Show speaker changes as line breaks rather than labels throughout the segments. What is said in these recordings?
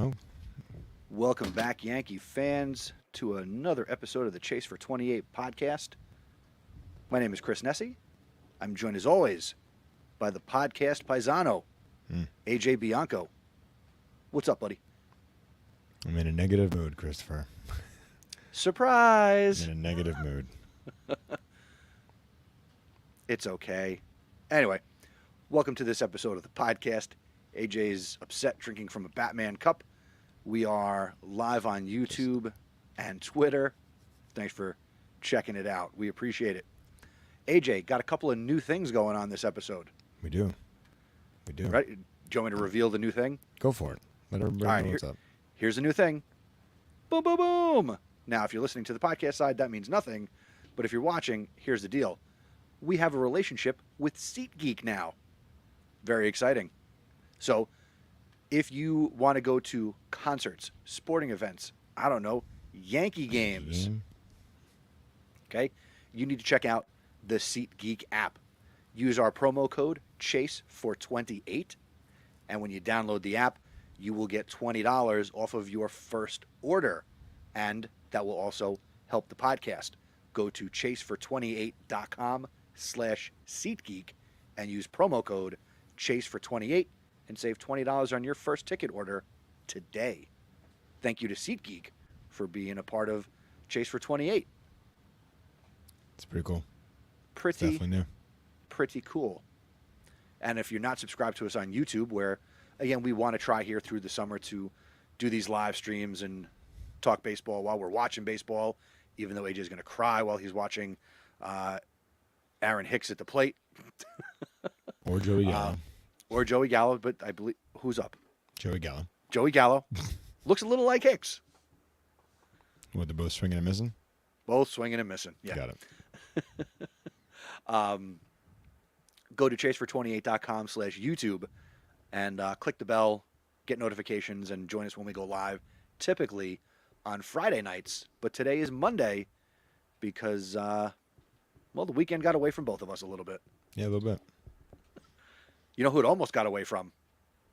Oh,
Welcome back, Yankee fans, to another episode of the Chase for 28 podcast. My name is Chris Nessie. I'm joined as always by the podcast paisano,
mm.
AJ Bianco. What's up, buddy?
I'm in a negative mood, Christopher. I'm
Surprise!
in a negative mood.
It's okay. Anyway, welcome to this episode of the podcast. AJ's upset drinking from a Batman cup. We are live on YouTube and Twitter. Thanks for checking it out. We appreciate it. AJ, got a couple of new things going on this episode.
We do.
Right? Do you want me to reveal the new thing?
Go for it. Let everybody
All right,
know what's up.
Here's a new thing. Boom, boom, boom. Now, if you're listening to the podcast side, that means nothing. But if you're watching, here's the deal. We have a relationship with SeatGeek now. Very exciting. So, if you want to go to concerts, sporting events, I don't know, Yankee games, okay, you need to check out the SeatGeek app. Use our promo code CHASE428, and when you download the app, you will get $20 off of your first order, and that will also help the podcast. Go to chasefor28.com/SeatGeek and use promo code CHASE428 and save $20 on your first ticket order today. Thank you to SeatGeek for being a part of Chase for 28.
It's pretty cool.
Pretty
Definitely new.
pretty cool. And if you're not subscribed to us on YouTube, where, again, we want to try here through the summer to do these live streams and talk baseball while we're watching baseball, even though AJ's going to cry while he's watching Aaron Hicks at the plate.
Or Joey Gallo.
Or Joey Gallo, but I believe, who's up?
Joey Gallo.
Joey Gallo. Looks a little like Hicks.
What, they're both swinging and missing?
Both swinging and missing. Yeah.
Got it.
Go to chasefor28.com/YouTube and click the bell, get notifications, and join us when we go live, typically on Friday nights. But today is Monday because, well, the weekend got away from both of us a little bit.
Yeah, a little bit.
You know who it almost got away from?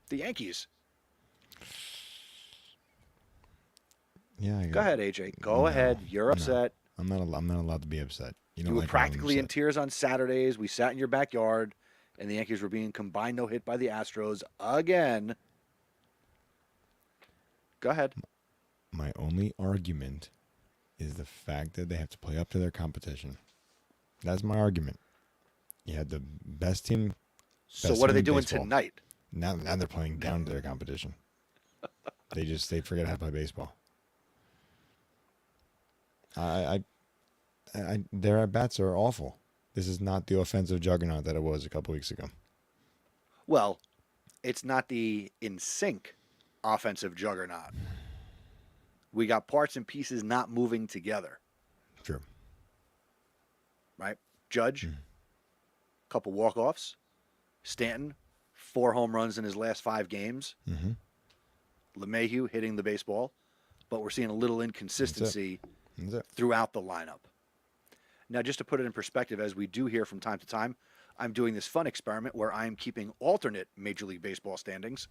The Yankees.
Yeah.
Go ahead, AJ. Go ahead. You're upset.
I'm not allowed to be upset.
You were practically in tears on Saturdays. We sat in your backyard, and the Yankees were being combined no-hit by the Astros again. Go ahead.
My only argument is the fact that they have to play up to their competition. That's my argument. You had the best team.
So what are they doing tonight?
Now they're playing down to their competition. They forget how to play baseball. Their at-bats are awful. This is not the offensive juggernaut that it was a couple weeks ago.
Well, it's not the in sync offensive juggernaut. We got parts and pieces not moving together.
True.
Right? Judge, couple walk-offs. Stanton, 4 home runs in his last 5 games.
Mm-hmm.
LeMahieu hitting the baseball. But we're seeing a little inconsistency
That's it.
throughout the lineup. Now, just to put it in perspective, as we do here from time to time, I'm doing this fun experiment where I'm keeping alternate Major League Baseball standings.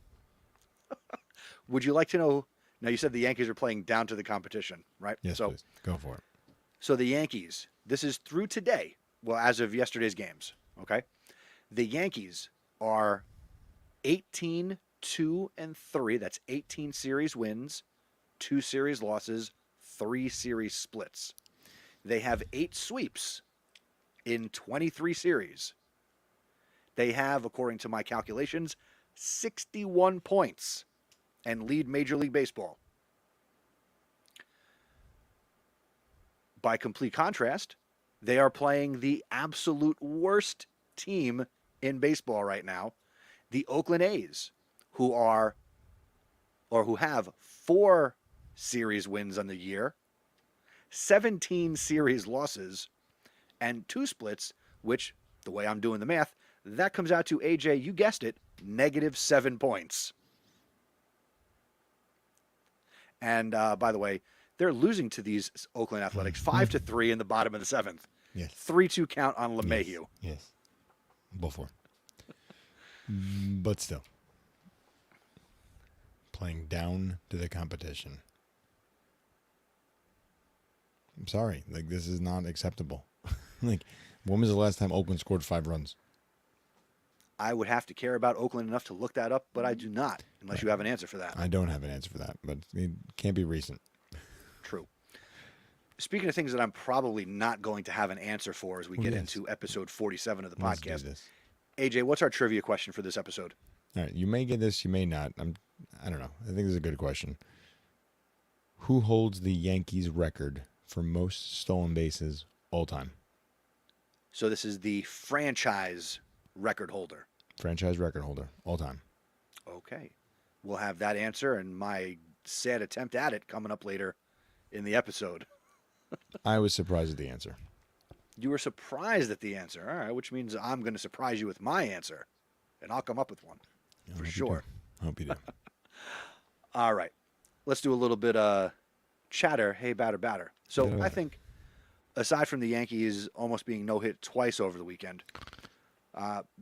Would you like to know? Now, you said the Yankees are playing down to the competition, right?
Yes, please. Go for it.
So the Yankees, this is through today, well, as of yesterday's games, okay? The Yankees are 18-2-3. That's 18 series wins, 2 series losses, 3 series splits. They have 8 sweeps in 23 series. They have, according to my calculations, 61 points and lead Major League Baseball. By complete contrast, they are playing the absolute worst team in baseball right now, the Oakland A's, who have 4 series wins on the year, 17 series losses, and 2 splits, which, the way I'm doing the math, that comes out to, AJ, you guessed it, -7 points. And by the way, they're losing to these Oakland Athletics 5-3 in the bottom of the 7th.
Yes.
3-2 count on LeMahieu.
Yes. Before. But still. playing down to the competition. I'm sorry. Like, this is not acceptable. Like, when was the last time Oakland scored 5 runs?
I would have to care about Oakland enough to look that up, but I do not, unless you have an answer for that.
I don't have an answer for that, but it can't be recent.
True. Speaking of things that I'm probably not going to have an answer for as we get into episode 47 of the
Let's do
podcast.
this.
AJ, what's our trivia question for this episode?
All right, you may get this, you may not. I don't know. I think this is a good question. Who holds the Yankees record for most stolen bases all time?
So this is the franchise record holder.
Franchise record holder all time.
Okay. We'll have that answer and my sad attempt at it coming up later in the episode.
I was surprised at the answer.
You were surprised at the answer. All right, which means I'm going to surprise you with my answer, and I'll come up with one for sure.
I hope you do.
All right. Let's do a little bit of chatter. Hey, batter. So
Yeah.
I think, aside from the Yankees almost being no-hit twice over the weekend,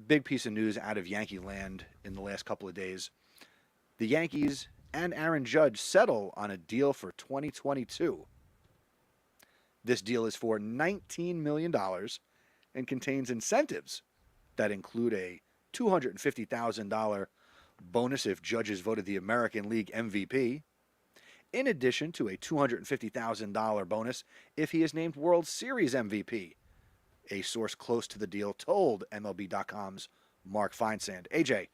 big piece of news out of Yankee land in the last couple of days. The Yankees and Aaron Judge settle on a deal for 2022. This deal is for $19 million and contains incentives that include a $250,000 bonus if Judge is voted the American League MVP, in addition to a $250,000 bonus if he is named World Series MVP. A source close to the deal told MLB.com's Mark Feinsand. AJ,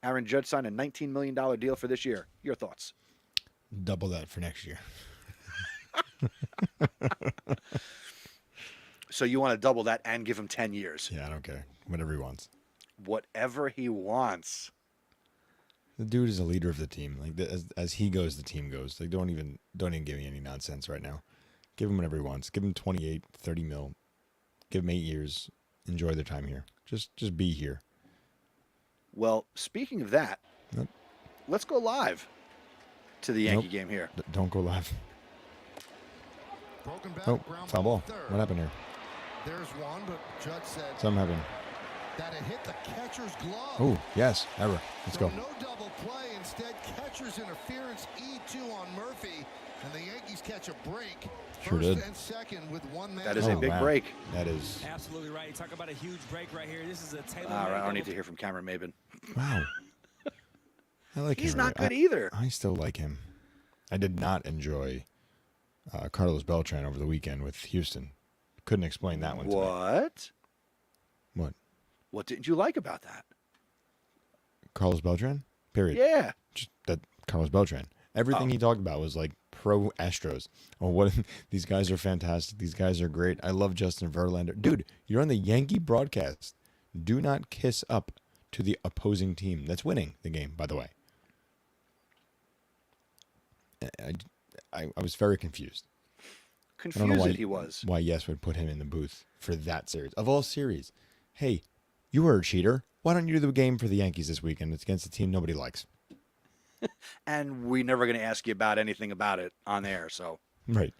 Aaron Judge signed a $19 million deal for this year. Your thoughts?
Double that for next year.
So you want to double that and give him 10 years?
Yeah, I don't care. Whatever he wants.
Whatever he wants.
The dude is a leader of the team. Like, as he goes, the team goes. Like, don't even give me any nonsense right now. Give him whatever he wants. Give him 28, 30 mil. Give him 8 years. Enjoy their time here. Just be here.
Well, speaking of that,
Nope.
let's go live to the Yankee game here.
Don't go live.
Broken back,
Oh,
ground
foul ball.
third.
What happened here?
There's one, but Judge said
Something happened.
that it hit the catcher's glove.
Oh, yes. Error. Let's
So
go.
no double play. Instead, catcher's interference, E2 on Murphy, and the Yankees catch a break.
Sure
First
did.
and second with one man.
That is a big
wow.
break.
That is.
Absolutely right. You talk about a huge break right here. This is a Taylor.
All right, I don't need to hear from Cameron Maben.
Wow. I like him.
He's not good either.
I still like him. I did not enjoy Carlos Beltran over the weekend with Houston. Couldn't explain that one to me.
What?
What?
What didn't you like about that?
Carlos Beltran? Period.
Yeah.
Just that Carlos Beltran. Everything he talked about was like pro Astros. Oh, what? These guys are fantastic. These guys are great. I love Justin Verlander. Dude, you're on the Yankee broadcast. Do not kiss up to the opposing team that's winning the game, by the way. I was very confused. I don't know
Confused
why
he was.
Why Yes would put him in the booth for that series. Of all series. Hey, you were a cheater. Why don't you do the game for the Yankees this weekend? It's against a team nobody likes.
And we're never going to ask you about anything about it on air. So
Right.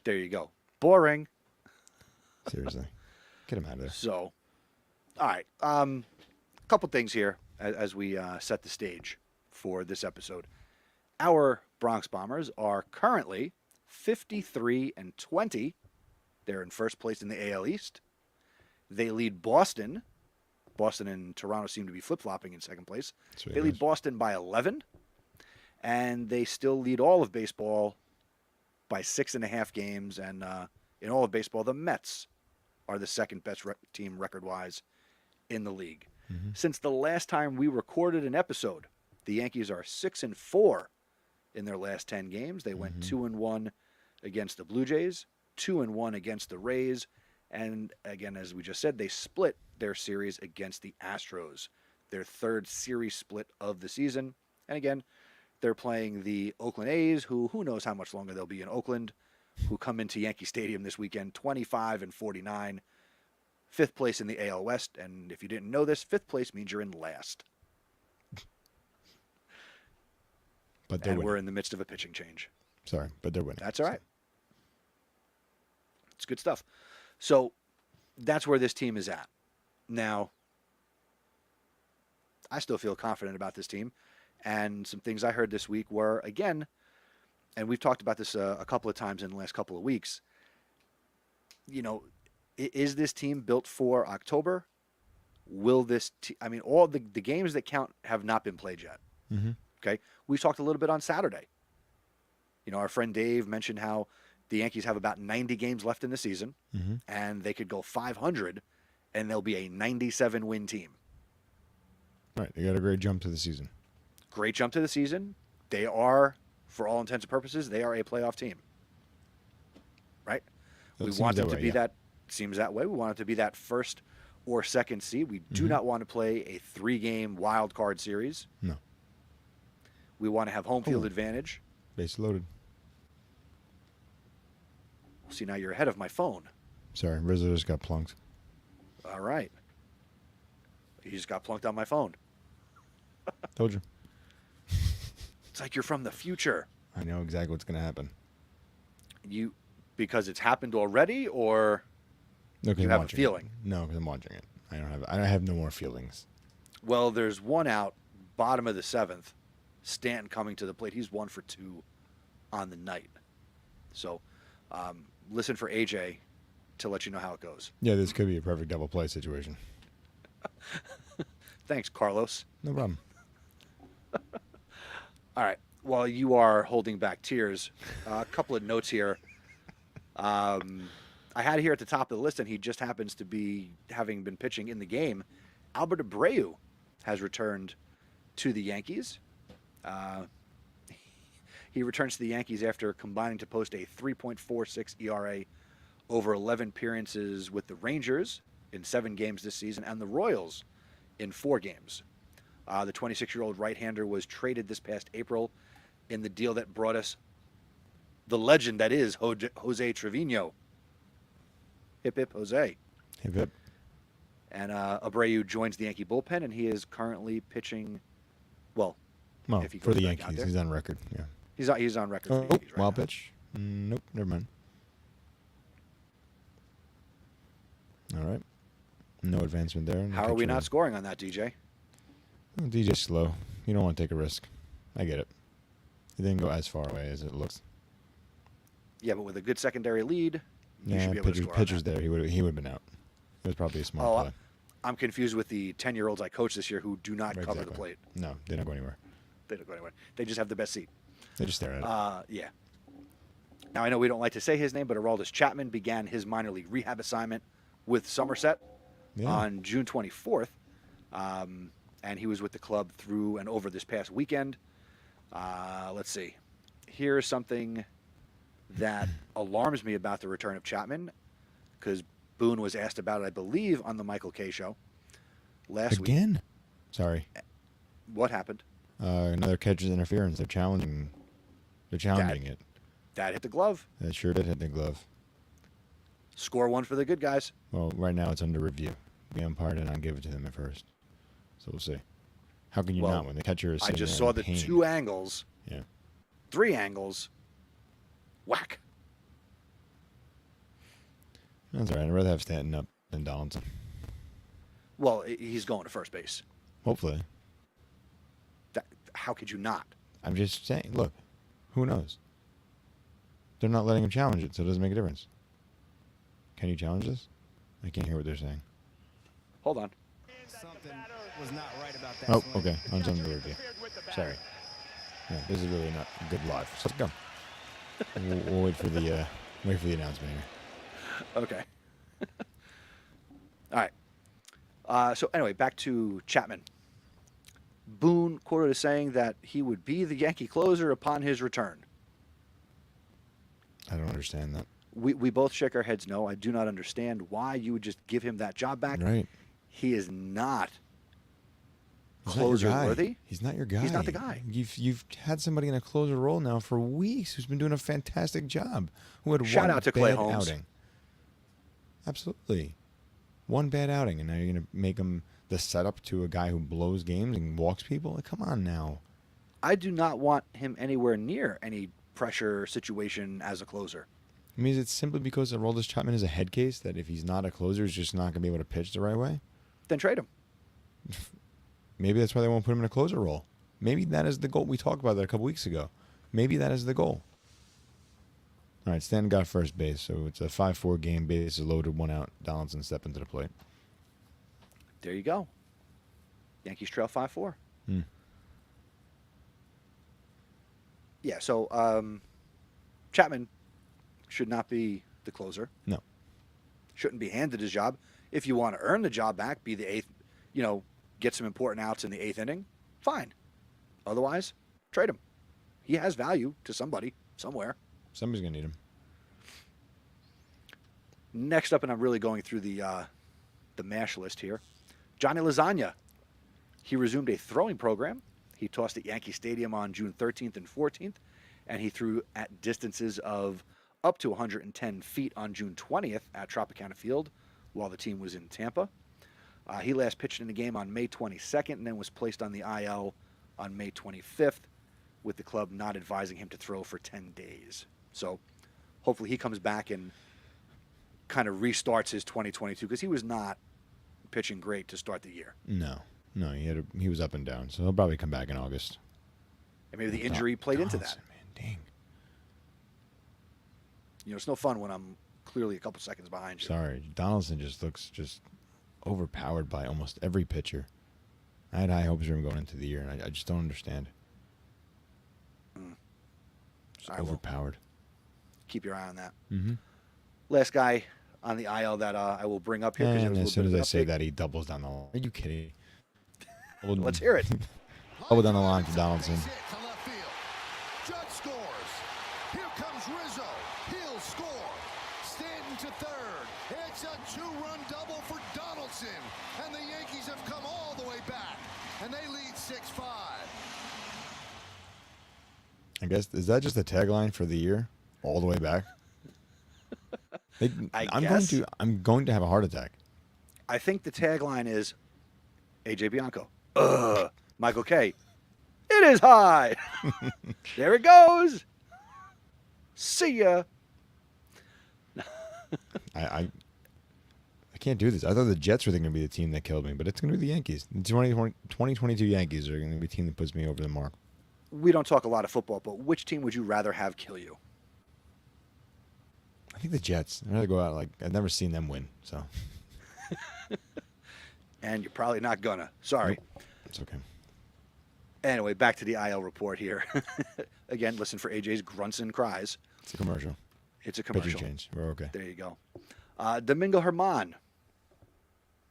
there you go. Boring.
Seriously. Get him out of there.
So, all right. Couple things here as we set the stage for this episode. Our Bronx Bombers are currently 53-20. They're in first place in the AL East. They lead Boston. Boston and Toronto seem to be flip-flopping in second place.
Sweet
They lead
guys.
Boston by 11. And they still lead all of baseball by 6.5 games. And in all of baseball, the Mets are the second best team record-wise in the league.
Mm-hmm.
Since the last time we recorded an episode, the Yankees are 6-4 in their last 10 games. They went 2-1 against the Blue Jays, 2-1 against the Rays, and again, as we just said, they split their series against the Astros, their third series split of the season. And again, they're playing the Oakland A's, who knows how much longer they'll be in Oakland, who come into Yankee Stadium this weekend, 25-49, fifth place in the AL West. And if you didn't know this, fifth place means you're in last.
But they're
And we're
winning.
in the midst of a pitching change.
Sorry, but they're winning.
That's all right. It's good stuff. So that's where this team is at. Now, I still feel confident about this team. And some things I heard this week were, again, and we've talked about this a couple of times in the last couple of weeks, is this team built for October? Will this all the games that count have not been played yet.
Mm-hmm.
Okay? We talked a little bit on Saturday. Our friend Dave mentioned how the Yankees have about 90 games left in the season,
Mm-hmm.
and they could go 500, and they'll be a 97-win team.
Right. They got a great jump to the season.
Great jump to the season. They are, for all intents and purposes, they are a playoff team. Right?
That
We
seems
want them
that
to
way,
be
yeah.
that. Seems that way. We want it to be that first or second seed. We do
Mhm.
not want to play a 3-game wild card series.
No.
We want to have home field
Ooh.
advantage.
Base loaded.
See, now you're ahead of my phone.
Sorry, Rizzo just got plunked.
All right. You just got plunked on my phone.
Told you.
It's like you're from the future.
I know exactly what's going to happen.
Because it's happened already, or
No, 'cause
you
I'm
have a
watching
feeling?
It. No, because I'm watching it. I don't have no more feelings.
Well, there's one out, bottom of the 7th. Stanton coming to the plate. He's 1 for 2 on the night. So, listen for AJ to let you know how it goes.
Yeah, this could be a perfect double play situation.
Thanks, Carlos.
No problem.
All right. While you are holding back tears, a couple of notes here. I had it here at the top of the list, and he just happens to be having been pitching in the game. Albert Abreu has returned to the Yankees. He returns to the Yankees after combining to post a 3.46 ERA over 11 appearances with the Rangers in 7 games this season and the Royals in 4 games. The 26-year-old right-hander was traded this past April in the deal that brought us the legend that is Jose Trevino. Hip, hip, Jose.
Hip, hip.
And Abreu joins the Yankee bullpen, and he is currently pitching, well,
Well,
if he
for
goes
the
back out
Yankees,
there.
he's on record. Yeah.
He's on record for the
Oh,
Yankees right
wild
now.
pitch. Nope, never mind. All right. No advancement there.
How are we not scoring on that, DJ?
DJ's slow. You don't want to take a risk. I get it. He didn't go as far away as it looks.
Yeah, but with a good secondary lead, you
Yeah,
should be able to score on
pitcher's
that.
there. He would have been out. It was probably a smart
Oh,
play.
I'm confused with the 10-year-olds I coach this year who do not
Right,
cover the
exactly.
plate.
No, they don't go anywhere.
They don't go anywhere. They just have the best seat.
They just stare at it.
Yeah. Now, I know we don't like to say his name, but Aroldis Chapman began his minor league rehab assignment with Somerset
Yeah.
on June 24th. And he was with the club through and over this past weekend. Let's see. Here's something that alarms me about the return of Chapman, because Boone was asked about it, I believe, on the Michael Kay show last week.
Again? Sorry.
What happened?
Another catcher's interference. They're challenging it.
That hit the glove.
That sure did hit the glove.
Score 1 for the good guys.
Well, right now it's under review. The umpire did not give it to them at first. So we'll see. How can you
Well,
not when the catcher is
I
sitting
just
there
saw
in
the
pain?
2 angles,
Yeah.
3 angles. Whack.
That's all right. I'd rather have Stanton up than Donaldson.
Well, he's going to first base.
Hopefully.
How could you not?
I'm just saying, look, who knows? They're not letting him challenge it, so it doesn't make a difference. Can you challenge this? I can't hear what they're saying.
Hold on.
Something was not right about that
Oh,
swing.
okay. On some review. Sorry. Yeah, this is really not good live. So let's go. We'll wait for the announcement here.
Okay. All right. So anyway, back to Chapman. Boone quoted as saying that he would be the Yankee closer upon his return.
I don't understand that.
We both shake our heads no. I do not understand why you would just give him that job back.
Right.
He is not
He's not your
closer
guy.
worthy.
He's not your guy.
He's not the guy.
You've had somebody in a closer role now for weeks who's been doing a fantastic job. Who had
Shout
one
out to Clay
bad
Holmes.
outing. Absolutely. One bad outing, and now you're going to make him the setup to a guy who blows games and walks people? Like, come on now.
I do not want him anywhere near any pressure situation as a closer.
I mean, is it simply because Aroldis Chapman is a head case that if he's not a closer, he's just not going to be able to pitch the right way?
Then trade him.
Maybe that's why they won't put him in a closer role. Maybe that is the goal. We talked about that a couple weeks ago. Maybe that is the goal. All right, Stanton got first base, so it's a 5-4 game. Bases loaded, 1 out. Donaldson step into the plate.
There you go. Yankees trail 5-4. Yeah, so Chapman should not be the closer.
No.
Shouldn't be handed his job. If you want to earn the job back, be the eighth, get some important outs in the 8th inning, fine. Otherwise, trade him. He has value to somebody, somewhere.
Somebody's going to need him.
Next up, and I'm really going through the MASH list here, Johnny Lasagna. He resumed a throwing program. He tossed at Yankee Stadium on June 13th and 14th, and he threw at distances of up to 110 feet on June 20th at Tropicana Field while the team was in Tampa. He last pitched in the game on May 22nd and then was placed on the IL on May 25th, with the club not advising him to throw for 10 days. So hopefully he comes back and kind of restarts his 2022, because he was not pitching great to start the year.
No, he was up and down, so he'll probably come back in August.
And maybe the injury played into that.
Man, dang.
It's no fun when I'm clearly a couple seconds behind you.
Sorry, Donaldson just looks overpowered by almost every pitcher. I had high hopes for him going into the year, and I just don't understand. Just overpowered.
Keep your eye on that.
Mm-hmm.
Last guy on the IL that I will bring up here.
And as soon as I say that, he doubles down the line. Are you kidding?
Let's hear it.
Double down the line for Donaldson.
Judge scores. Here comes Rizzo. He'll score. Stanton to third. It's a 2-run double for Donaldson. And the Yankees have come all the way back. And they lead 6-5.
I guess, is that just the tagline for the year? All the way back? I'm going to have a heart attack.
I think the tagline is AJ Bianco. Michael K. It is high. There it goes. See ya.
I can't do this. I thought the Jets were going to be the team that killed me, but it's going to be the Yankees. The 2022 Yankees are going to be the team that puts me over the mark.
We don't talk a lot of football, but which team would you rather have kill you?
I think the Jets. I'd rather go out I've never seen them win, so.
And you're probably not gonna. Sorry.
Nope. It's okay.
Anyway, back to the IL report here. Again, listen for AJ's grunts and cries.
It's a commercial.
It's a commercial.
Pitching change. We're okay.
There you go. Domingo Germán.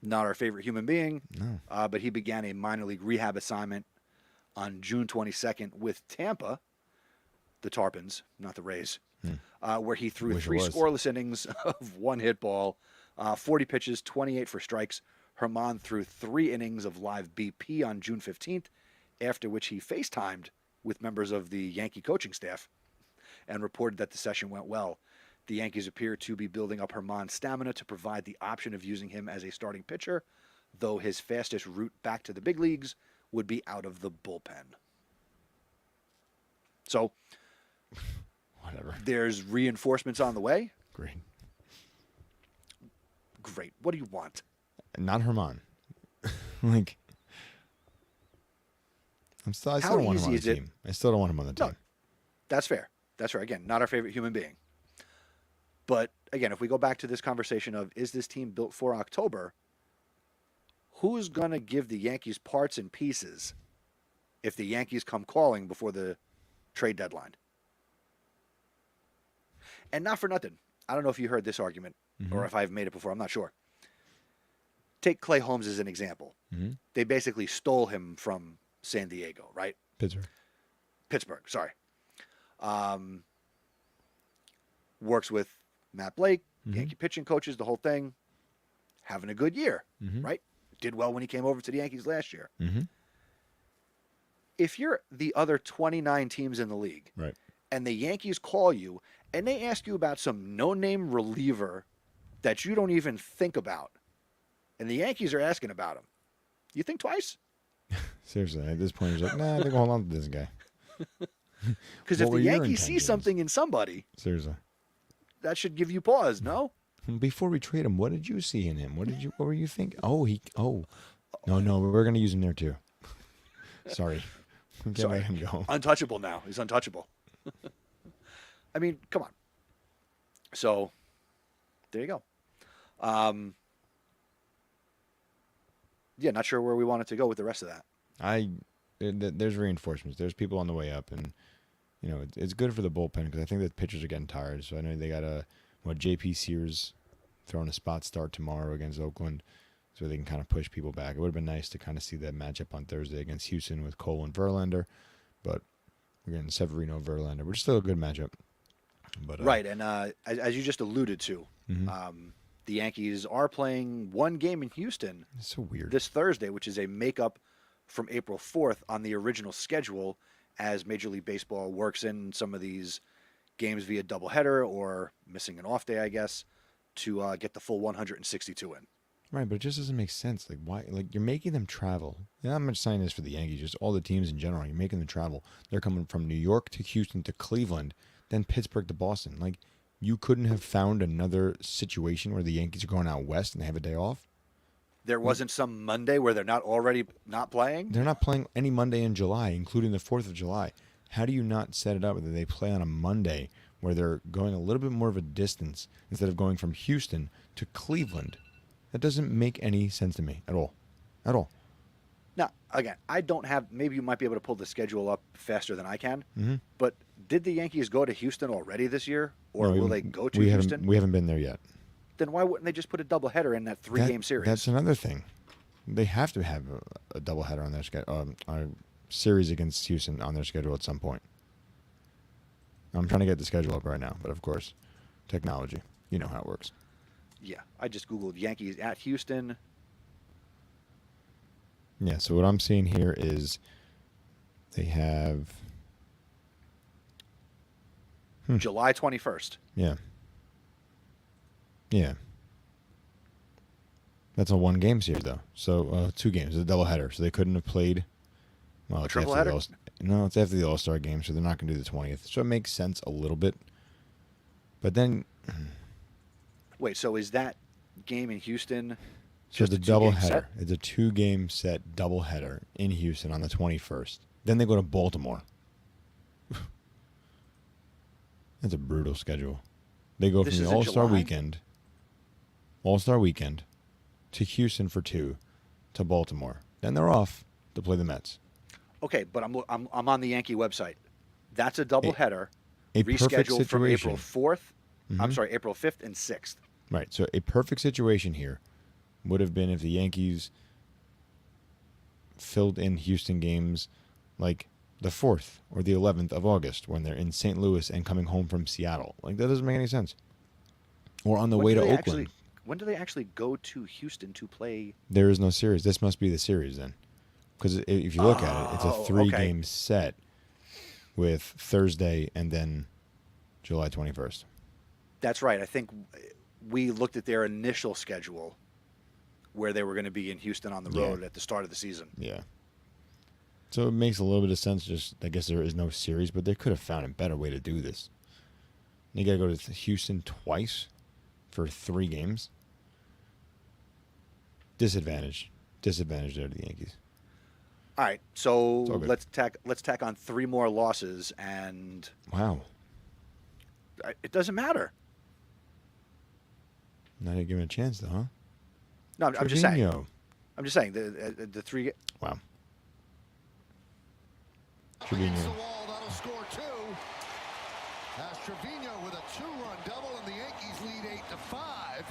Not our favorite human being.
No.
But he began a minor league rehab assignment on June 22nd with Tampa, the Tarpons, not the Rays, where he threw 3 scoreless innings of 1 hit ball, 40 pitches, 28 for strikes. Germán threw 3 innings of live BP on June 15th, after which he FaceTimed with members of the Yankee coaching staff and reported that the session went well. The Yankees appear to be building up Germán's stamina to provide the option of using him as a starting pitcher, though his fastest route back to the big leagues would be out of the bullpen. So,
whatever.
There's reinforcements on the way.
Great.
What do you want?
Not Germán. I still don't want him on the team. I still don't want him on the team.
No, that's fair. That's fair. Again, not our favorite human being. But again, if we go back to this conversation of, is this team built for October? Who's going to give the Yankees parts and pieces if the Yankees come calling before the trade deadline? And not for nothing. I don't know if you heard this argument or if I've made it before. I'm not sure. Take Clay Holmes as an example.
Mm-hmm.
They basically stole him from San Diego, right? Pittsburgh, sorry. Works with Matt Blake, Yankee pitching coaches, the whole thing. Having a good year, right? Did well when he came over to the Yankees last year.
Mm-hmm.
If you're the other 29 teams in the league,
right,
and the Yankees call you and they ask you about some no-name reliever that you don't even think about, and the Yankees are asking about him, you think twice?
Seriously, at this point, you're like, nah, I think I'll hold on to this guy.
Because if the Yankees see something in somebody,
seriously,
that should give you pause, no?
Before we trade him, what did you see in him? What were you thinking? No, we're going to use him there too. Sorry. We can't
Sorry.
let him go.
Untouchable now. He's untouchable. I mean, come on. So, there you go. Yeah, not sure where we wanted to go with the rest of that.
There's reinforcements. There's people on the way up, and it's good for the bullpen because I think the pitchers are getting tired. So I know they got J.P. Sears throwing a spot start tomorrow against Oakland, so they can kind of push people back. It would have been nice to kind of see that matchup on Thursday against Houston with Cole and Verlander, but we're getting Severino Verlander, which is still a good matchup. But
Right, and as you just alluded to, the Yankees are playing one game in Houston
it's so weird.
this Thursday, which is a makeup from April 4th on the original schedule, as Major League Baseball works in some of these games via doubleheader or missing an off day, I guess, to get the full 162 in.
Right, but it just doesn't make sense. Like, why? Like, you're making them travel. Yeah, I'm not saying this for the Yankees, just all the teams in general. You're making them travel. They're coming from New York to Houston to Cleveland, then Pittsburgh to Boston. Like, you couldn't have found another situation where the Yankees are going out west and they have a day off?
There wasn't some Monday where they're not already not playing?
They're not playing any Monday in July, including the 4th of July. How do you not set it up that they play on a Monday where they're going a little bit more of a distance instead of going from Houston to Cleveland? That doesn't make any sense to me at all. At all.
Now, again, I don't have, maybe you might be able to pull the schedule up faster than I can, but did the Yankees go to Houston already this year? Or will they go to Houston?
We haven't been there yet.
Then why wouldn't they just put a doubleheader in that three-game series?
That's another thing. They have to have a doubleheader on their schedule, a series against Houston on their schedule at some point. I'm trying to get the schedule up right now, but of course, technology. You know how it works.
Yeah, I just Googled Yankees at Houston.
Yeah, so what I'm seeing here is they have...
July 21st.
Yeah. Yeah. That's a one-game series, though. So, 2 games. It's a doubleheader, so they couldn't have played... Well,
A triple header?
No, it's after the All-Star game, so they're not going to do the 20th. So it makes sense a little bit. But then...
Wait, so is that game in Houston
So
just
the
a two-game
doubleheader.
set?
It's a 2-game set doubleheader in Houston on the 21st. Then they go to Baltimore. That's a brutal schedule. They go
This
from
is
the
in
All-Star
July?
weekend to Houston for 2 to Baltimore. Then they're off to play the Mets.
Okay, but I'm on the Yankee website. That's a doubleheader
A perfect
rescheduled from April
situation.
4th. I'm sorry, April 5th and 6th.
Right. So a perfect situation here would have been if the Yankees filled in Houston games like the 4th or the 11th of August when they're in St. Louis and coming home from Seattle. Like, that doesn't make any sense. Or on the way to Oakland.
When do they actually go to Houston to play?
There is no series. This must be the series then. Because if you look at it, it's a 3-game set with Thursday and then July 21st.
That's right. I think we looked at their initial schedule where they were going to be in Houston on the road at the start of the season.
Yeah. So it makes a little bit of sense. Just, I guess there is no series, but they could have found a better way to do this. You got to go to Houston twice for 3 games. Disadvantage there to the Yankees.
All right, so
all good.
let's tack on 3 more losses, and
Wow.
it doesn't matter.
Not even given a chance, though, huh?
No, I'm just saying.
Trevino.
I'm just saying the 3.
Wow.
Up
Trevino.
against the wall, that'll score 2. As Trevino with a 2-run double, and the Yankees lead 8-5.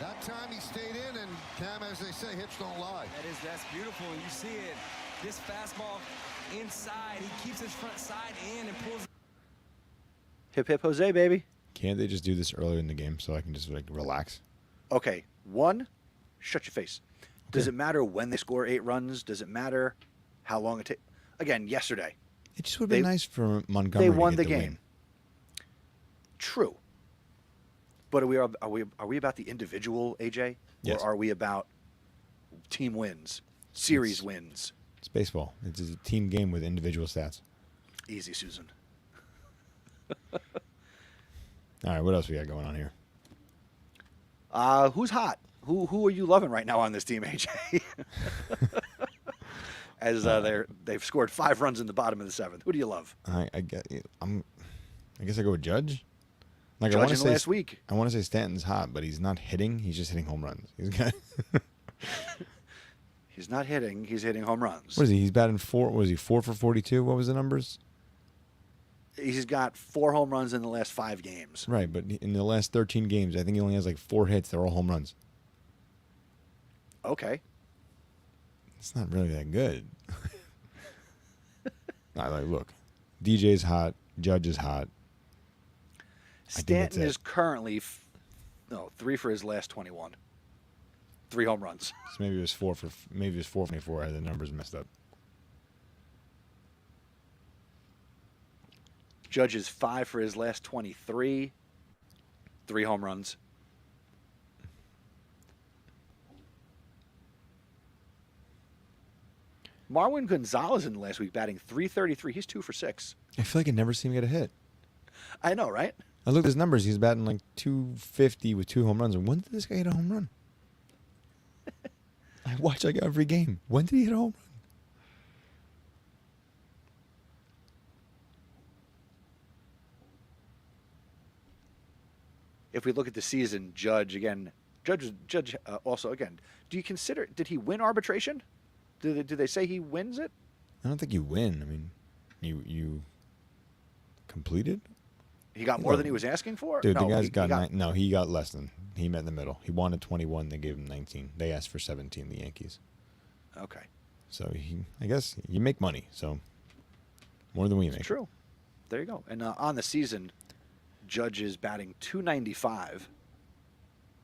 That time he stayed in, and Cam, as they say, hits don't lie.
That's beautiful. You see it. This fastball inside. He keeps his front side in and pulls.
Hip hip Jose, baby.
Can't they just do this earlier in the game so I can just like relax?
Okay, 1, shut your face. Does it matter when they score 8 runs? Does it matter how long it takes? Again, yesterday.
It just would have been
They-
nice for Montgomery
They won
to
the
get
game.
win.
True. But are we about the individual, AJ?
Yes.
Or are we about team wins, series wins?
It's baseball. It's a team game with individual stats.
Easy, Susan.
All right, what else we got going on here?
Who's hot? Who are you loving right now on this team, AJ? as they've scored 5 runs in the bottom of the 7th. Who do you love?
I guess I go with Judge. Like I
Judge
want to
in
say
last week.
I want to say Stanton's hot, but he's not hitting. He's just hitting home runs. He's got.
He's not hitting. He's hitting home runs.
What is he? He's batting 4. What was he? 4 for 42. What was the numbers?
He's got 4 home runs in the last 5 games.
Right, but in the last 13 games, I think he only has like 4 hits. They're all home runs.
Okay.
It's not really that good. Look, DJ's hot. Judge is hot.
Stanton is currently 3 for his last 21. 3 home runs.
So maybe it was 4 for 24. I had the numbers messed up.
Judge is 5 for his last 23. 3 home runs. Marwin Gonzalez in the last week batting .333. He's 2 for 6.
I feel like I never see him get a hit.
I know, right?
I looked at his numbers. He's batting like .250 with 2 home runs. And when did this guy hit a home run? I watch like every game. When did he hit a home run?
If we look at the season, Judge also again. Do you consider? Did he win arbitration? Do they say he wins it?
I don't think you win. I mean, you completed.
He got more than he was asking for.
Dude,
no,
the guy's
he
got no. He got less than. He met in the middle. He wanted 21. They gave him 19. They asked for 17. The Yankees.
Okay.
So I guess you make money. So more than we make.
True. There you go. And on the season, Judge is batting .295.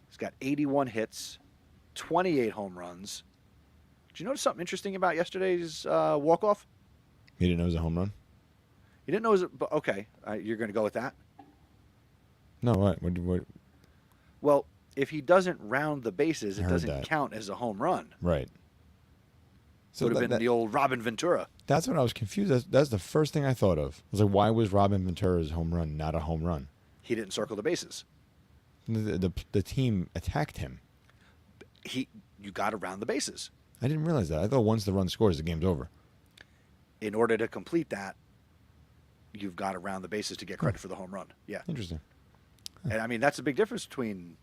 He's got 81 hits, 28 home runs. Did you notice something interesting about yesterday's walk-off?
He didn't know it was a home run.
You didn't know it was. But okay, you're going to go with that.
No, what? What?
Well, if he doesn't round the bases, it
I heard
doesn't
that.
count as a home run.
Right. So
Would have been the old Robin Ventura.
That's what I was confused. That's the first thing I thought of. I was like, why was Robin Ventura's home run not a home run?
He didn't circle the bases.
The team attacked him.
You got to round the bases.
I didn't realize that. I thought once the run scores, the game's over.
In order to complete that, you've got to round the bases to get credit for the home run. Yeah.
Interesting.
And I mean, that's a big difference between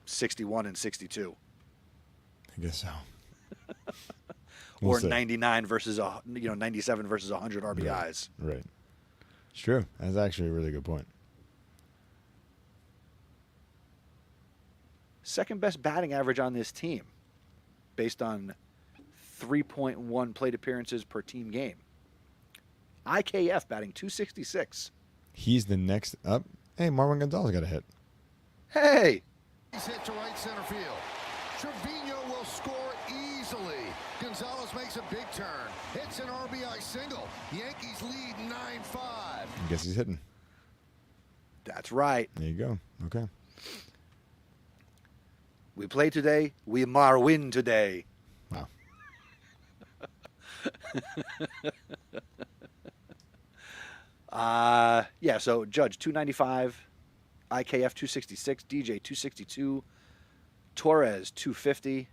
61 and 62.
I guess so.
Or
We'll see.
99 versus 97 versus 100 RBIs.
Right. It's true. That's actually a really good point.
Second best batting average on this team based on 3.1 plate appearances per team game. IKF batting .266.
He's the next up. Hey, Marwin Gonzalez got a hit.
Hey!
He's hit to right center field. Trevino will score easily. Gonzalez makes a big turn. Hits an RBI single. Yankees lead 9-5.
I guess he's hitting.
That's right.
There you go. Okay.
We play today. We win today.
Wow.
Yeah, so Judge 295, IKF 266, DJ 262, Torres 250.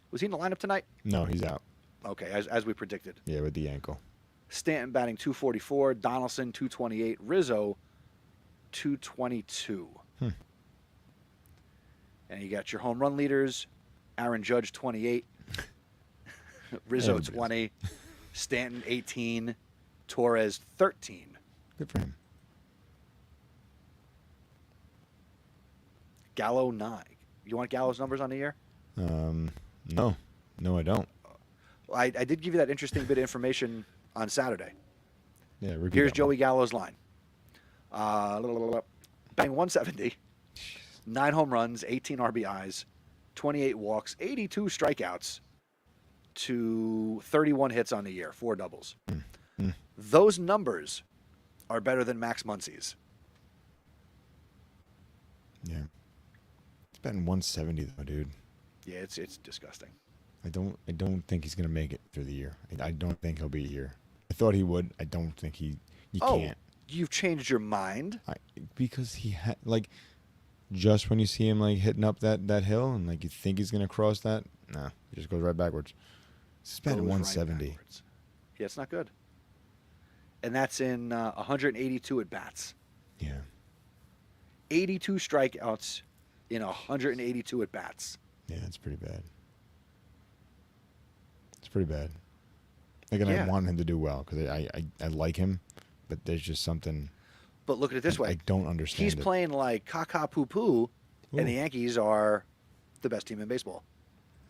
Was he in the lineup tonight?
No, he's out.
Okay, as we predicted.
Yeah, with the ankle.
Stanton batting 244, Donaldson 228, Rizzo 222. And you got your home run leaders, Aaron Judge 28, Rizzo
Everybody's.
20, Stanton 18, Torres 13.
Good for him.
Gallo 9. You want Gallo's numbers on the year?
No. No, I don't.
Well, I did give you that interesting bit of information on Saturday.
Yeah, repeat
Here's
that
Joey
one.
Gallo's line. Batting 170, 9 home runs, 18 RBIs, 28 walks, 82 strikeouts to 31 hits on the year, 4 doubles. Those numbers are better than Max Muncy's.
Yeah. It's batting 170 though, dude.
Yeah, it's disgusting.
I don't think he's gonna make it through the year. I don't think he'll be here. I thought he would. I don't think he. You can't.
You've changed your mind?
Because he had like, just when you see him like hitting up that hill and like you think he's gonna cross that, nah, he just goes right backwards. Suspended
goes right
170.
backwards. Yeah, it's not good. And that's in 182 at bats.
Yeah.
82 strikeouts in 182 at bats.
Yeah, it's pretty bad. It's pretty bad. Like, and
Yeah.
I want him to do well because I like him, but there's just something
But look at it this way.
I don't understand.
He's
it.
playing like caca poo poo, and the
Ooh.
Yankees are the best team in baseball.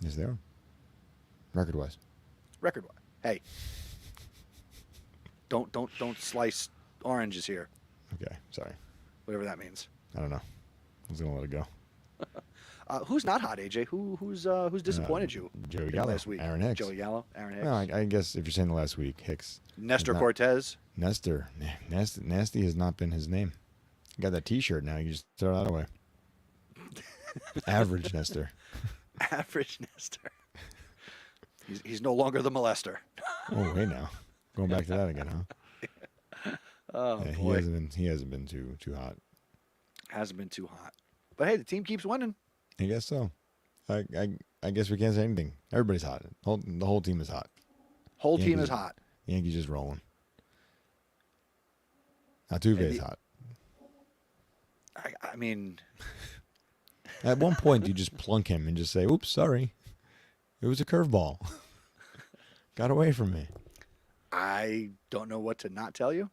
Yes, they are. Record-wise.
Record wise. Hey. Don't slice oranges here.
Okay, sorry.
Whatever that means.
I don't know. I was gonna let it go.
Who's not hot, AJ? Who's disappointed you?
Joey
in
Gallo,
last week.
Aaron Hicks.
Joey Gallo, Aaron Hicks.
No, I guess if you're saying the last week, Hicks.
Nestor
has not-
Cortez.
Nestor. Nasty has not been his name. You got that T-shirt now. You just throw that away. Average Nestor.
Average Nestor. He's no longer the molester.
Oh, wait now. Going back to that again, huh?
Oh
Yeah,
boy.
he hasn't been too hot.
Hasn't been too hot. But hey, the team keeps winning.
I guess so. I guess we can't say anything. Everybody's hot. The whole team is hot.
Whole team
Yankees-
is hot.
Yankees just rolling. Altuve is
the-
hot.
I mean,
At one point, you just plunk him and just say, "Oops, sorry, it was a curveball. Got away from me."
I don't know what to not tell you.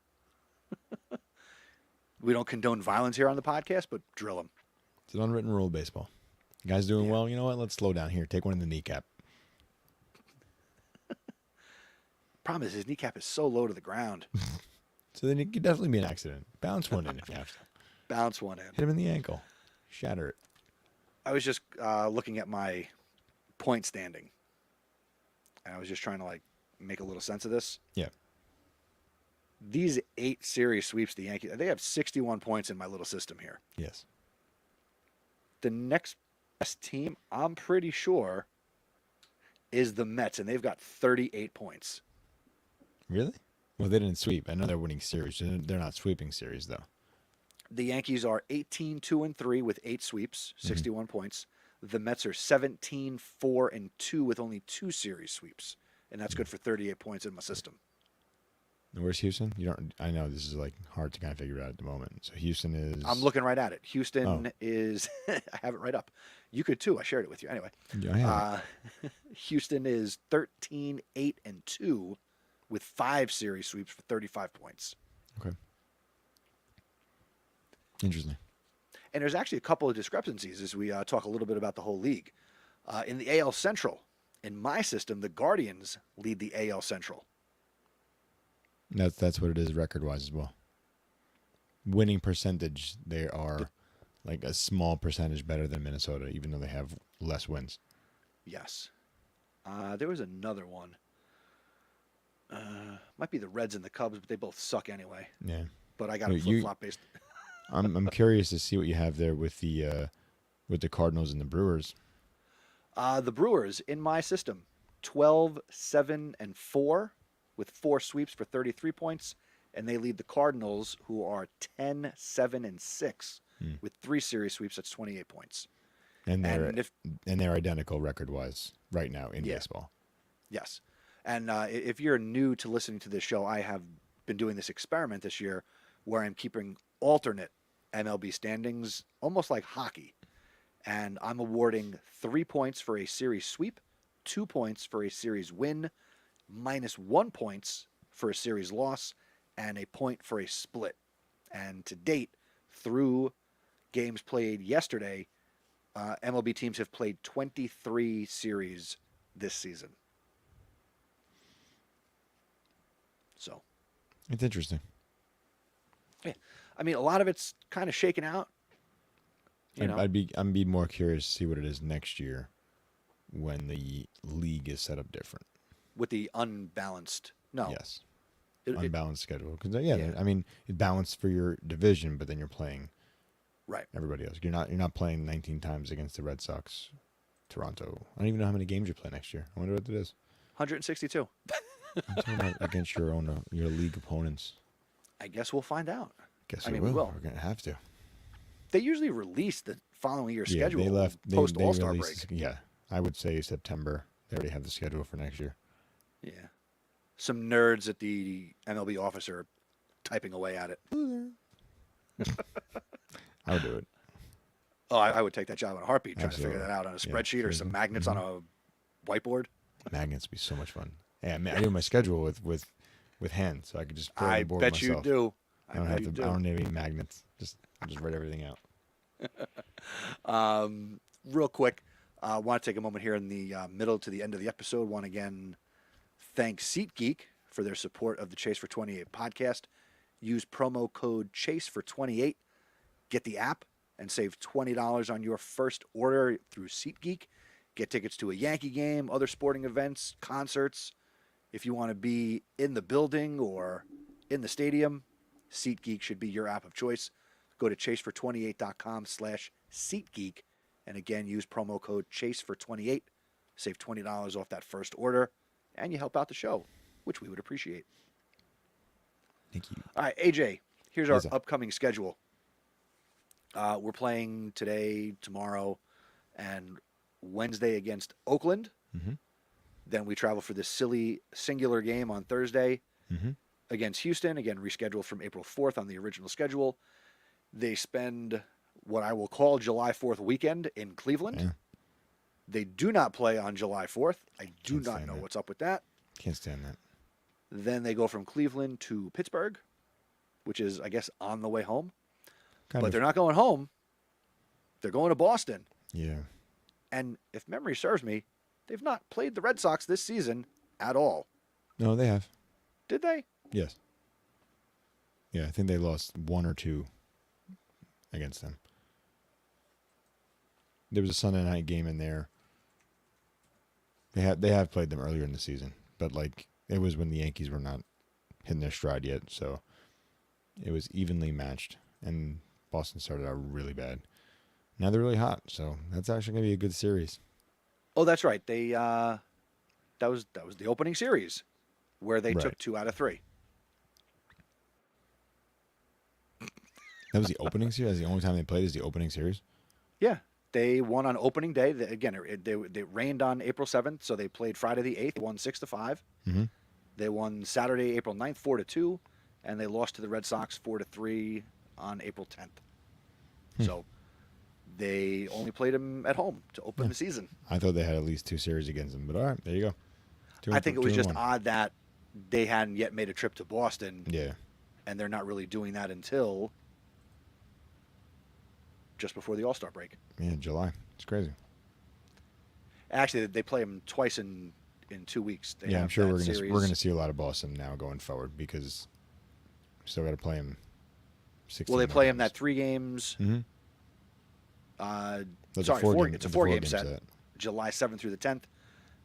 We don't condone violence here on the podcast, but drill him.
It's an unwritten rule of baseball. Guy's doing
Yeah.
well. You know what? Let's slow down here. Take one in the kneecap.
Problem is, his kneecap is so low to the ground.
So then it could definitely be an accident. Bounce one in if you have to.
Bounce one in.
Hit him in the ankle. Shatter it.
I was just looking at my point standing, and I was just trying to like make a little sense of this.
Yeah.
These 8 series sweeps the Yankees, they have 61 points in my little system here.
Yes.
The next best team, I'm pretty sure, is the Mets, and they've got 38 points.
Really? Well, they didn't sweep. I know they're winning series. They're not sweeping series, though.
The Yankees are 18-2-3 with 8 sweeps, 61 points. The Mets are 17-4-2 with only 2 series sweeps, and that's good for 38 points in my system.
And where's Houston? You don't. I know this is like hard to kind of figure out at the moment. So Houston is.
I'm looking right at it. Houston
Oh.
is. I have it right up. You could too. I shared it with you. Anyway,
Yeah, I have it.
Houston is 13-8-2 with 5 series sweeps for 35 points.
Okay. Interesting.
And there's actually a couple of discrepancies as we talk a little bit about the whole league. In the AL Central, in my system, the Guardians lead the AL Central.
That's what it is record-wise as well. Winning percentage, they are like a small percentage better than Minnesota, even though they have less wins.
Yes. There was another one. Might be the Reds and the Cubs, but they both suck anyway.
Yeah.
But I got a
Wait, you-
flip-flop based.
I'm curious to see what you have there with the Cardinals and the Brewers.
The Brewers, in my system, 12-7-4 with 4 sweeps for 33 points, and they lead the Cardinals, who are 10-7-6 with 3 series sweeps. That's 28 points.
And
And if
they're identical record-wise right now in
Yeah.
baseball.
yes, and if you're new to listening to this show, I have been doing this experiment this year where I'm keeping alternate MLB standings, almost like hockey, and I'm awarding 3 points for a series sweep, 2 points for a series win, -1 points for a series loss, and a point for a split. And to date, through games played yesterday, MLB teams have played 23 series this season. So,
It's interesting.
yeah, I mean, a lot of it's kind of shaken out. You know,
I'd be more curious to see what it is next year when the league is set up different.
with the unbalanced. No,
Yes.
it-
Unbalanced schedule. Because
Yeah.
I mean, it's balanced for your division, but then you're playing
right.
everybody else. You're not playing 19 times against the Red Sox, Toronto. I don't even know how many games you play next year. I wonder what it is.
162.
I'm talking about against your league opponents.
I guess we'll find out.
Guess
I
we
mean, we
will.
will.
We're gonna have to.
They usually release the following year's
Yeah,
schedule
they left
post
they
All-Star
released-
break.
Yeah, I would say September. They already have the schedule for next year.
Yeah. Some nerds at the MLB office are typing away at it.
I would do it.
Oh, I would take that job in a heartbeat, trying to
Absolutely.
figure that out on a
Yeah,
spreadsheet or some
seriously.
magnets on a whiteboard.
Magnets would be so much fun. Yeah, I do my schedule with hand, so I could just put it on
I
the board
bet you
myself.
do.
I don't
bet
have
you
to.
do.
I don't need any magnets. I'll just write everything out.
Real quick, I want to take a moment here in the middle to the end of the episode. Want to again thank SeatGeek for their support of the Chase for 28 podcast. Use promo code Chase for 28. Get the app and save $20 on your first order through SeatGeek. Get tickets to a Yankee game, other sporting events, concerts. If you want to be in the building or in the stadium, SeatGeek should be your app of choice. Go to chasefor28.com/SeatGeek. And again, use promo code Chase for 28. Save $20 off that first order. And you help out the show, which we would appreciate.
Thank you.
All right, AJ, here's our
Yes, sir.
upcoming schedule. We're playing today, tomorrow, and Wednesday against Oakland.
Mm-hmm.
Then we travel for this silly singular game on Thursday
Mm-hmm.
against Houston, again rescheduled from April 4th on the original schedule. They spend what I will call July 4th weekend in Cleveland.
Yeah.
They do not play on July 4th. I do
Can't
not
stand
know
that.
what's up with that.
Can't stand that.
Then they go from Cleveland to Pittsburgh, which is, I guess, on the way home.
Kind
But
of.
they're not going home. They're going to Boston.
Yeah.
And if memory serves me, they've not played the Red Sox this season at all.
No, they have.
Did they?
Yes. Yeah, I think they lost 1 or 2 against them. There was a Sunday night game in there. They have played them earlier in the season, but like it was when the Yankees were not hitting their stride yet, so it was evenly matched, and Boston started out really bad. Now they're really hot, so that's actually gonna be a good series.
Oh, that's right. They that was the opening series where they
Right.
took 2 out of 3.
That was the opening series. That's the only time they played is the opening series.
Yeah, they won on opening day. Again, they rained on April 7th, so they played Friday the 8th, won 6-5.
Mm-hmm.
They won Saturday, April 9th, 4-2, and they lost to the Red Sox 4-3 on April 10th. So they only played them at home to open the season.
I thought they had at least 2 series against them, but all right, there you go.
I think it was just
2-1.
odd that they hadn't yet made a trip to Boston,
Yeah.
and they're not really doing that until just before the All-Star break.
Yeah, July. It's crazy.
Actually, they play them twice in 2 weeks. They
Yeah, I'm
have
sure
that
we're
series.
gonna see a lot of Boston now going forward because we still got to play them. 16
Well, they play them
more
that 3 games.
Mm-hmm.
Sorry, it's a 4-game set. July 7th through the 10th.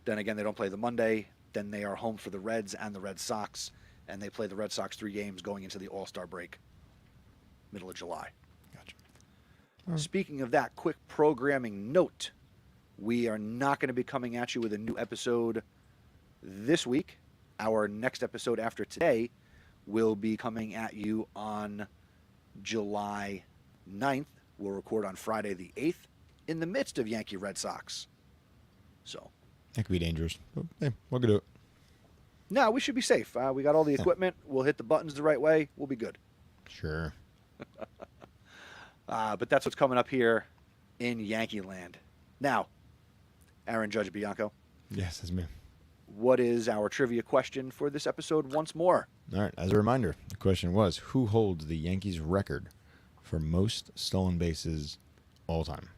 Then again, they don't play the Monday. Then they are home for the Reds and the Red Sox, and they play the Red Sox 3 games going into the All-Star break, middle of July.
Gotcha.
Speaking of that, quick programming note. We are not going to be coming at you with a new episode this week. Our next episode after today will be coming at you on July 9th. We'll record on Friday the 8th in the midst of Yankee Red Sox. So,
That could be dangerous. But, hey, we'll do it.
no, we should be safe. We got all the equipment. We'll hit the buttons the right way. We'll be good.
Sure.
But that's what's coming up here in Yankee Land. Now, Aaron Judge Bianco,
Yes, that's me.
what is our trivia question for this episode once more?
All right. As a reminder, the question was, who holds the Yankees record for most stolen bases all time?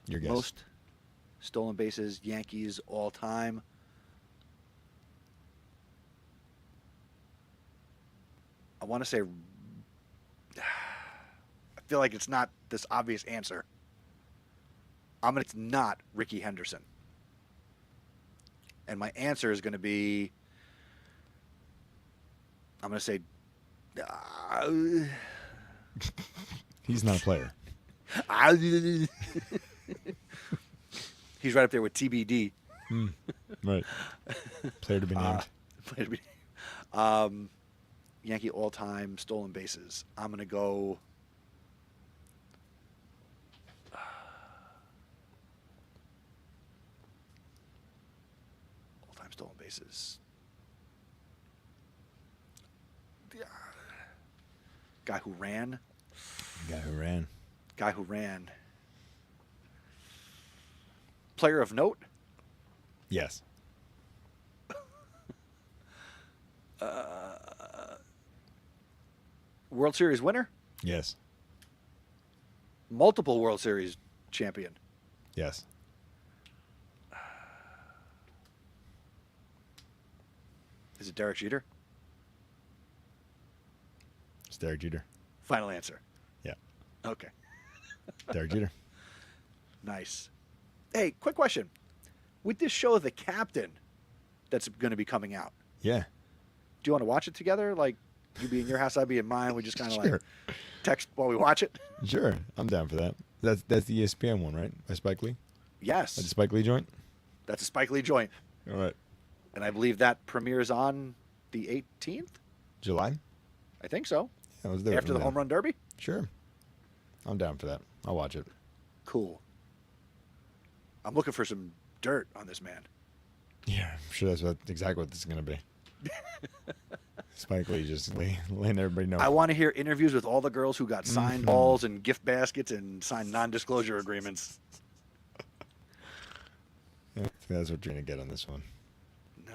Your guess.
Most stolen bases, Yankees all time. I want to say, I feel like it's not this obvious answer. It's not Ricky Henderson. And my answer is going to be, I'm going to say,
He's not a player.
he's right up there with TBD.
Right. Player to be named.
Yankee all-time stolen bases. I'm going to go. bases. Guy who ran.
Guy who ran.
Guy who ran. Player of note.
Yes.
World Series winner.
Yes.
Multiple World Series champion.
Yes.
Is it Derek Jeter?
It's Derek Jeter.
Final answer.
Yeah.
Okay.
Derek Jeter.
Nice. Hey, quick question. With this show, The Captain, that's going to be coming out,
Yeah.
do you want to watch it together? Like, you be in your house, I'd be in mine. We just kind of
Sure.
like text while we watch it?
Sure. I'm down for that. That's the ESPN one, right? By Spike Lee?
Yes.
That's a Spike Lee joint?
That's a Spike Lee joint.
All right.
And I believe that premieres on the 18th?
July?
I think so.
Yeah, let's do it.
After the
I'm
Home
down.
Run Derby?
Sure. I'm down for that. I'll watch it.
Cool. I'm looking for some dirt on this man.
Yeah, I'm sure that's exactly what this is going to be. Spike Lee just letting everybody know.
I want to hear interviews with all the girls who got signed balls and gift baskets and signed non-disclosure agreements.
Yeah, that's what you're going to get on this one.
No.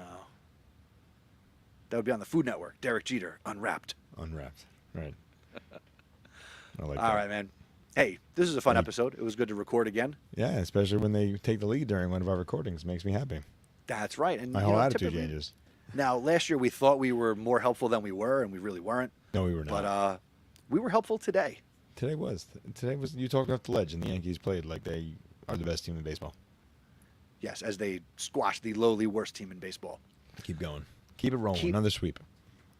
That would be on the Food Network. Derek Jeter, Unwrapped.
Unwrapped. Right. I like
All
that.
right, man. Hey, this is a fun
Hey.
episode. It was good to record again.
Yeah, especially when they take the lead during one of our recordings. Makes me happy.
That's right. And
My
you
whole
know,
attitude
typically-
changes.
Now, last year we thought we were more helpful than we were, and we really weren't.
No, we were not.
But we were helpful today.
Today was. You talked off the ledge, and the Yankees played like they are the best team in baseball.
Yes, as they squashed the lowly worst team in baseball.
Keep going. Keep it rolling.
Keep-
Another sweep.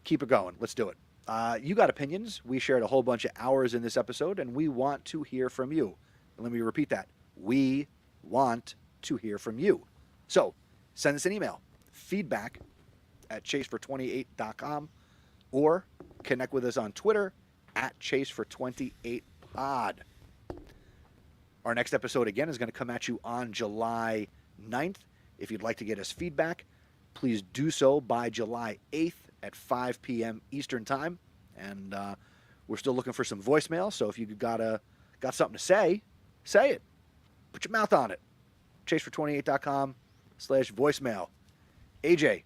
Keep it going. Let's do it. You got opinions. We shared a whole bunch of hours in this episode, and we want to hear from you. And let me repeat that. We want to hear from you. So send us an email. feedback@chasefor28.com or connect with us on Twitter @chasefor28pod. Our next episode, again, is going to come at you on July 9th. If you'd like to get us feedback, please do so by July 8th at 5 p.m. Eastern Time. And we're still looking for some voicemail, so if you got something to say it. Put your mouth on it. chasefor28.com/voicemail. AJ,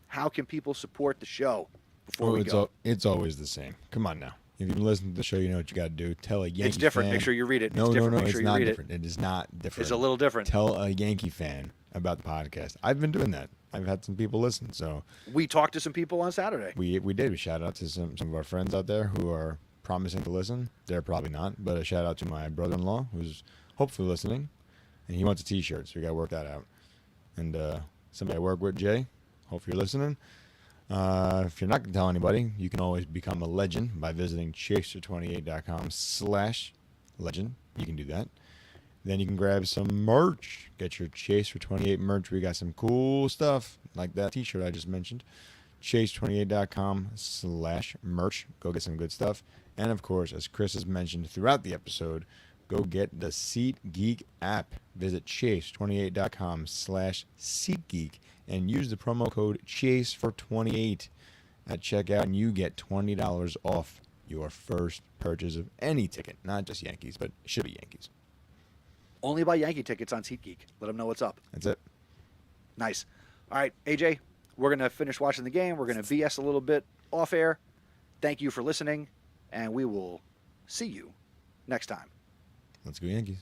how can people support the show before we go?
It's always the same. Come on now. If you've been listening to the show, you know what you got to do. Tell a Yankee
It's different.
fan.
Make sure you read it.
No,
It's different.
no,
Make
it's
sure you
not
read it.
different. It is not different.
It's a little different.
Tell a Yankee fan about the podcast. I've been doing that. I've had some people listen, so
We talked to some people on Saturday.
we did. We shout out to some of our friends out there who are promising to listen. They're probably not, but a shout out to my brother-in-law who's hopefully listening, and he wants a T-shirt, so we got to work that out. And somebody I work with, Jay, hope you're listening. If you're not going to tell anybody, you can always become a legend by visiting chaser28.com/legend. You can do that. Then you can grab some merch. Get your Chase for 28 merch. We got some cool stuff like that T-shirt I just mentioned. Chaser28.com/merch. Go get some good stuff. And of course, as Chris has mentioned throughout the episode, go get the SeatGeek app. Visit chase28.com/SeatGeek and use the promo code Chase for 28 at checkout, and you get $20 off your first purchase of any ticket, not just Yankees, but it should be Yankees.
Only buy Yankee tickets on SeatGeek. Let them know what's up.
That's it.
Nice. All right, AJ, we're going to finish watching the game. We're going to BS a little bit off air. Thank you for listening, and we will see you next time.
Let's go Yankees.